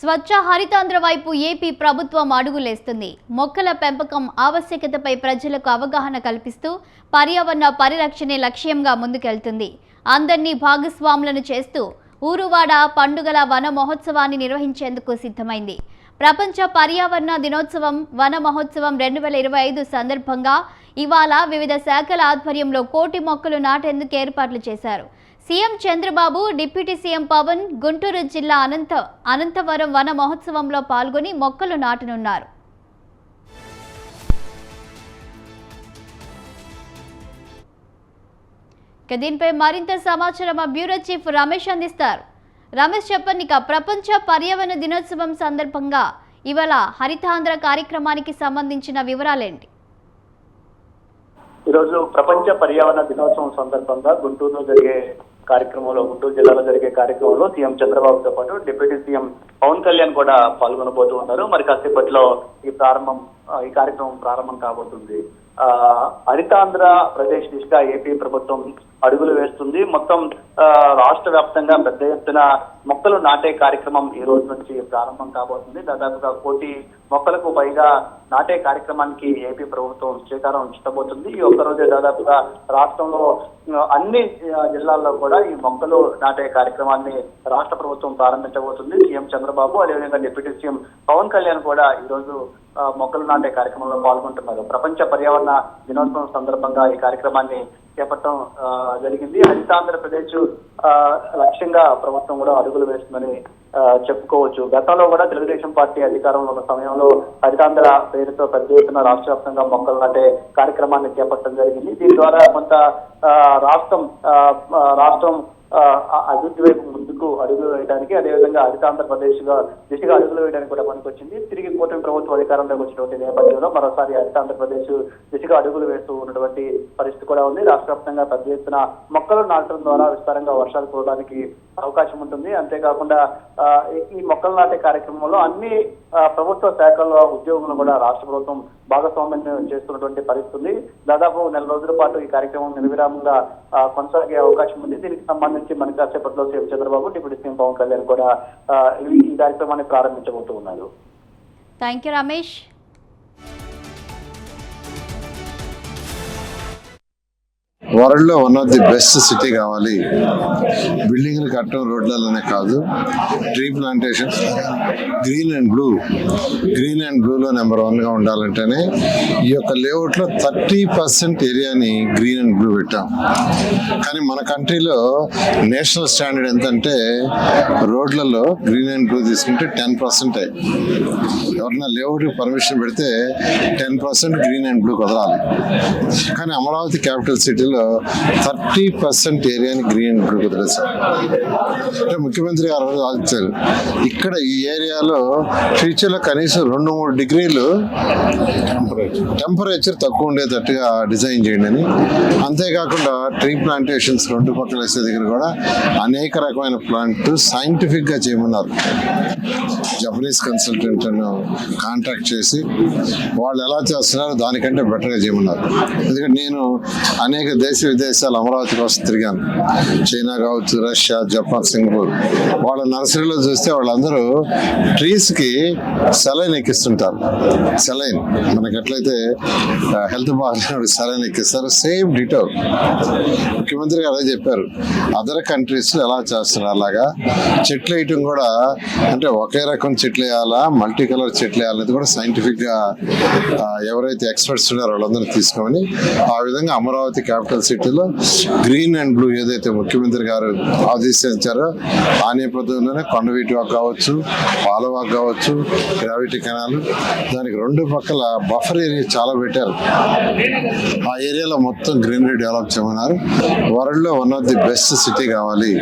స్వచ్ఛ హరితాంధ్ర వైపు ఏపీ ప్రభుత్వం అడుగులేస్తుంది. మొక్కల పెంపకం ఆవశ్యకతపై ప్రజలకు అవగాహన కల్పిస్తూ పర్యావరణ పరిరక్షణే లక్ష్యంగా ముందుకెళ్తుంది. అందరినీ భాగస్వాములను చేస్తూ ఊరువాడ పండుగల వన మహోత్సవాన్ని నిర్వహించేందుకు సిద్ధమైంది. ప్రపంచ పర్యావరణ దినోత్సవం వన మహోత్సవం 2025 సందర్భంగా ఇవాళ వివిధ శాఖల ఆధ్వర్యంలో 1 కోటి మొక్కలు నాటేందుకు ఏర్పాట్లు చేశారు. CM Chandrababu, deputy CM Pavan Guntur జిల్లా అనంతవరం వన మహోత్సవంలో పాల్గొని మొక్కలు నాటనున్నారు. దీనిపై మరింత సమాచారం మా బ్యూరో చీఫ్ రమేష్ అందిస్తారు. రమేష్, చెప్పండి, ప్రపంచ పర్యావరణ దినోత్సవం సందర్భంగా ఇవాళ హరితాంధ్ర కార్యక్రమానికి సంబంధించిన వివరాలేంటి? ఈరోజు ప్రపంచ పర్యావరణ దినోత్సవం సందర్భంగా గుంటూరు జిల్లాలో జరిగే కార్యక్రమంలో సీఎం చంద్రబాబుతో పాటు డిప్యూటీ సీఎం పవన్ కళ్యాణ్ కూడా పాల్గొనబోతూ ఉన్నారు. మరి కాసేపట్లో ఈ కార్యక్రమం ప్రారంభం కాబోతుంది. హరితాంధ్ర ప్రదేశ్ దిశగా ఏపీ ప్రభుత్వం అడుగులు వేస్తుంది. మొత్తం రాష్ట్ర వ్యాప్తంగా పెద్ద ఎత్తున మొక్కలు నాటే కార్యక్రమం ఈ రోజు నుంచి ప్రారంభం కాబోతుంది. దాదాపుగా 1 కోటి మొక్కలకు పైగా నాటే కార్యక్రమానికి ఏపీ ప్రభుత్వం శ్రీకారం చుట్టబోతుంది. ఈ ఒక్కరోజే దాదాపుగా రాష్ట్రంలో అన్ని జిల్లాల్లో కూడా ఈ మొక్కలు నాటే కార్యక్రమాన్ని రాష్ట్ర ప్రభుత్వం ప్రారంభించబోతుంది. సీఎం చంద్రబాబు, అదేవిధంగా డిప్యూటీ సీఎం పవన్ కళ్యాణ్ కూడా ఈ రోజు మొక్కలు నాటే కార్యక్రమంలో పాల్గొంటున్నారు. ప్రపంచ పర్యావరణ దినోత్సవం సందర్భంగా ఈ కార్యక్రమాన్ని చేపట్టడం జరిగింది. హరితాంధ్రప్రదేశ్ లక్ష్యంగా ప్రభుత్వం కూడా అడుగులు వేస్తుందని చెప్పుకోవచ్చు. గతంలో కూడా తెలుగుదేశం పార్టీ అధికారంలో ఉన్న సమయంలో హరితాంధ్ర పేరుతో పెద్ద ఎత్తున రాష్ట్ర వ్యాప్తంగా మొక్కలు నాటే కార్యక్రమాన్ని చేపట్టడం జరిగింది. దీని ద్వారా కొంత రాష్ట్రం అభివృద్ధి వైపు ముందుకు అడుగులు వేయడానికి, అదేవిధంగా హరితాంధ్రప్రదేశ్ దిశగా అడుగులు వేయడానికి కూడా పనికొచ్చింది. తిరిగి కూటమి ప్రభుత్వం అధికారంలోకి వచ్చినటువంటి నేపథ్యంలో మరోసారి హరితాంధ్రప్రదేశ్ దిశగా అడుగులు వేస్తూ ఉన్నటువంటి పరిస్థితి కూడా ఉంది. రాష్ట్ర వ్యాప్తంగా పెద్ద ఎత్తున మొక్కలు నాటడం ద్వారా విస్తారంగా వర్షాలు కురవడానికి అవకాశం ఉంటుంది. అంతేకాకుండా ఈ మొక్కలు నాటే కార్యక్రమంలో అన్ని ప్రభుత్వ శాఖల్లో ఉద్యోగులను కూడా రాష్ట్ర ప్రభుత్వం భాగస్వామ్యం చేస్తున్నటువంటి పరిస్థితి. దాదాపు 4 నెలల రోజుల పాటు ఈ కార్యక్రమం నిర్విరామంగా కొనసాగే అవకాశం ఉంది. దీనికి సంబంధించి మనకి కాసేపట్లో CM Chandrababu, deputy CM Pawan Kalyan కూడా ఈ కార్యక్రమాన్ని ప్రారంభించబోతూ ఉన్నారు. Thank you Ramesh. వరల్డ్ లో one of the best city కావాలి. బిల్డింగ్లు కట్టడం రోడ్లలోనే కాదు, ట్రీ ప్లాంటేషన్, గ్రీన్ అండ్ బ్లూలో నెంబర్ 1 గా ఉండాలంటేనే ఈ యొక్క లేఅవుట్ లో 30% ఏరియాని గ్రీన్ అండ్ బ్లూ పెట్టాం. కానీ మన కంట్రీలో నేషనల్ స్టాండర్డ్ ఎంతంటే రోడ్లలో గ్రీన్ అండ్ బ్లూ తీసుకుంటే 10%. ఎవరన్నా లేఅవుట్ పర్మిషన్ పెడితే 10% గ్రీన్ అండ్ బ్లూ కుదరాలి. కానీ అమరావతి క్యాపిటల్ సిటీలో 30% ఏరియాని గ్రీన్ అండ్ బ్లూ కుదిరేశారు. అంటే ముఖ్యమంత్రి గారు ఆలోచించారు, ఇక్కడ ఈ ఏరియాలో ఫ్యూచర్లో కనీసం 2-3 డిగ్రీలు టెంపరేచర్ తక్కువ ఉండేటట్టుగా డిజైన్ చేయండి అని. అంతేకాకుండా ట్రీ ప్లాంటేషన్స్ 2 పక్కల వేసే దగ్గర కూడా అనేక రకమైన ప్లాంట్ సైంటిఫిక్ గా చేయమన్నారు. జపనీస్ కన్సల్టెంట్ కాంట్రాక్ట్ చేసి వాళ్ళు ఎలా చేస్తున్నారో దానికంటే బెటర్గా చేయమన్నారు. ఎందుకంటే నేను అనేక దేశ విదేశాలు అమరావతి కోసం తిరిగాను. చైనా కావచ్చు, రష్యా, జపాన్, సింగపూర్. వాళ్ళ నర్సరీలో చూస్తే వాళ్ళందరూ ట్రీస్ కి సెలైన్ ఎక్కిస్తుంటారు. సెలైన్ మనకి ఎట్లయితే హెల్త్ బాగా సెలైన్ ఎక్కిస్తారు, సేమ్ డిటో ముఖ్యమంత్రి గారు అదే చెప్పారు. అదర్ కంట్రీస్ లో ఎలా చేస్తున్నారు అలాగా చెట్లు వేయటం కూడా, అంటే ఒకే రకం చెట్లు వేయాలా, మల్టీ కలర్ చెట్లు వేయాలనేది కూడా సైంటిఫిక్ గా ఎవరైతే ఎక్స్పర్ట్స్ ఉన్నారో వాళ్ళందరూ తీసుకోమని ఆ విధంగా అమరావతి క్యాపిటల్ సిటీలో గ్రీన్ అండ్ బ్లూ ఏదైతే ముఖ్యమంత్రి గారు ఆదేశించారో ఆ నేపథ్యంలోనే కొండవీటి వాక్ కావచ్చు, పాలవాక్ కావచ్చు, గ్రావిటీ కెనాల్, దానికి 2 పక్కల బఫర్ ఏరియా చాలా పెట్టారు. ఆ ఏరియాలో మొత్తం గ్రీనరీ డెవలప్ చేయమన్నారు. వరల్డ్ లో one of the best city కావాలి.